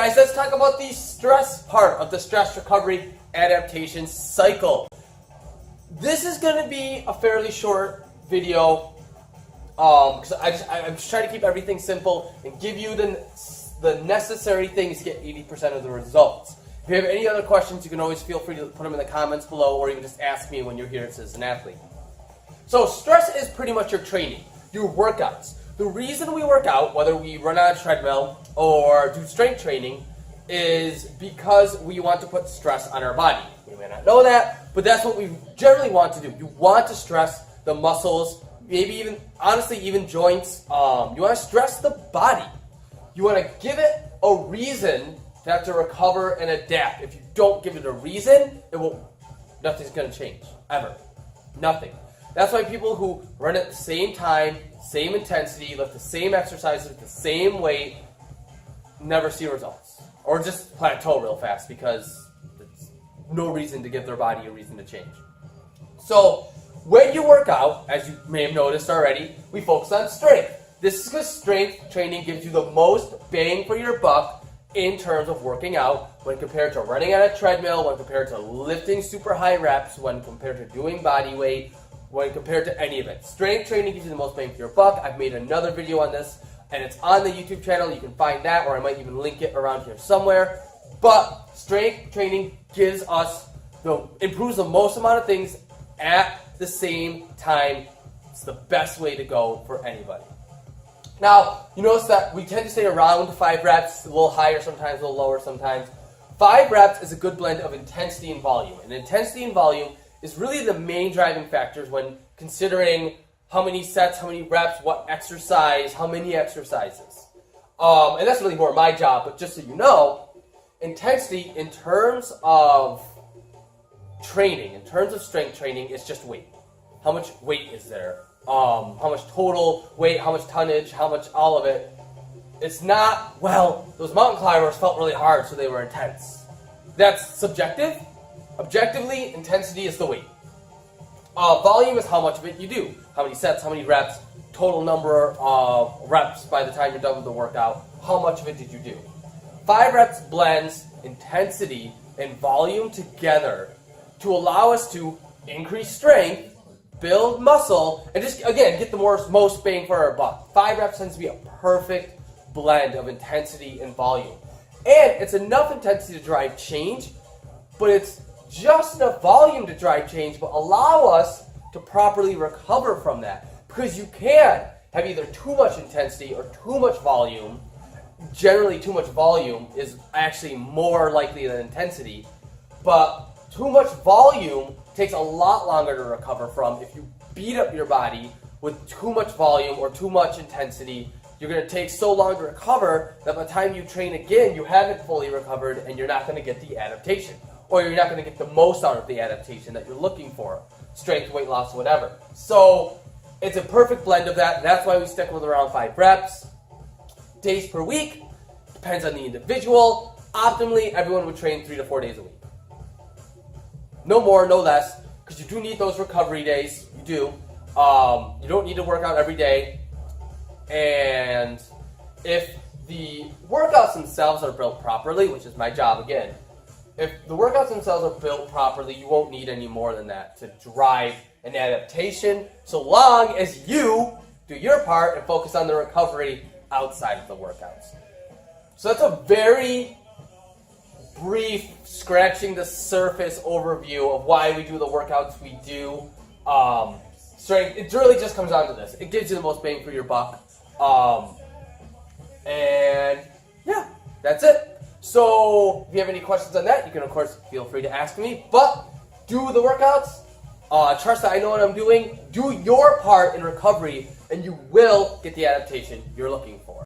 guys, let's talk about the stress part of the stress recovery adaptation cycle. This is going to be a fairly short video because I'm just trying to keep everything simple and give you the necessary things to get 80% of the results. If you have any other questions, you can always feel free to put them in the comments below, or even just ask me when you're here as an athlete. So stress is pretty much your training, your workouts. The reason we work out, whether we run on a treadmill or do strength training, is because we want to put stress on our body. You may not know that, but that's what we generally want to do. You want to stress the muscles, maybe even, honestly, even joints. You want to stress the body. You want to give it a reason to have to recover and adapt. If you don't give it a reason, nothing's going to change, ever. Nothing. That's why people who run at the same time, same intensity, lift the same exercises with the same weight, never see results. Or just plateau real fast because there's no reason to give their body a reason to change. So when you work out, as you may have noticed already, we focus on strength. This is because strength training gives you the most bang for your buck in terms of working out when compared to running on a treadmill, when compared to lifting super high reps, when compared to doing body weight, when compared to any of it. Strength training gives you the most bang for your buck. I've made another video on this, and it's on the YouTube channel. You can find that, or I might even link it around here somewhere. But strength training improves the most amount of things at the same time. It's the best way to go for anybody. Now, you notice that we tend to stay around 5 reps, a little higher sometimes, a little lower sometimes. 5 reps is a good blend of intensity and volume. And intensity and volume is really the main driving factors when considering how many sets, how many reps, what exercise, how many exercises. And that's really more my job, but just so you know, intensity in terms of training, in terms of strength training, is just weight. How much weight is there? How much total weight, how much tonnage, how much all of it. It's not, well, those mountain climbers felt really hard, so they were intense. That's subjective. Objectively, intensity is the weight. Volume is how much of it you do. How many sets, how many reps, total number of reps by the time you're done with the workout. How much of it did you do? 5 reps blends intensity and volume together to allow us to increase strength, build muscle, and just, again, get the most bang for our buck. 5 reps tends to be a perfect blend of intensity and volume. And it's enough intensity to drive change, but it's just enough volume to drive change, but allow us to properly recover from that. Because you can have either too much intensity or too much volume. Generally, too much volume is actually more likely than intensity, but too much volume takes a lot longer to recover from. If you beat up your body with too much volume or too much intensity, you're going to take so long to recover that by the time you train again, you haven't fully recovered and you're not going to get the adaptation. Or you're not going to get the most out of the adaptation that you're looking for. Strength, weight loss, whatever. So it's a perfect blend of that. That's why we stick with around 5 reps. Days per week, depends on the individual. Optimally, everyone would train 3 to 4 days a week. No more, no less, because you do need those recovery days. You do. You don't need to work out every day. And if the workouts themselves are built properly, which is my job again, if the workouts themselves are built properly, you won't need any more than that to drive an adaptation, so long as you do your part and focus on the recovery outside of the workouts. So that's a very brief, scratching the surface overview of why we do the workouts we do. Strength, it really just comes down to this. It gives you the most bang for your buck. And yeah, that's it. So if you have any questions on that, you can of course feel free to ask me. But do the workouts. Trust that I know what I'm doing. Do your part in recovery, and you will get the adaptation you're looking for.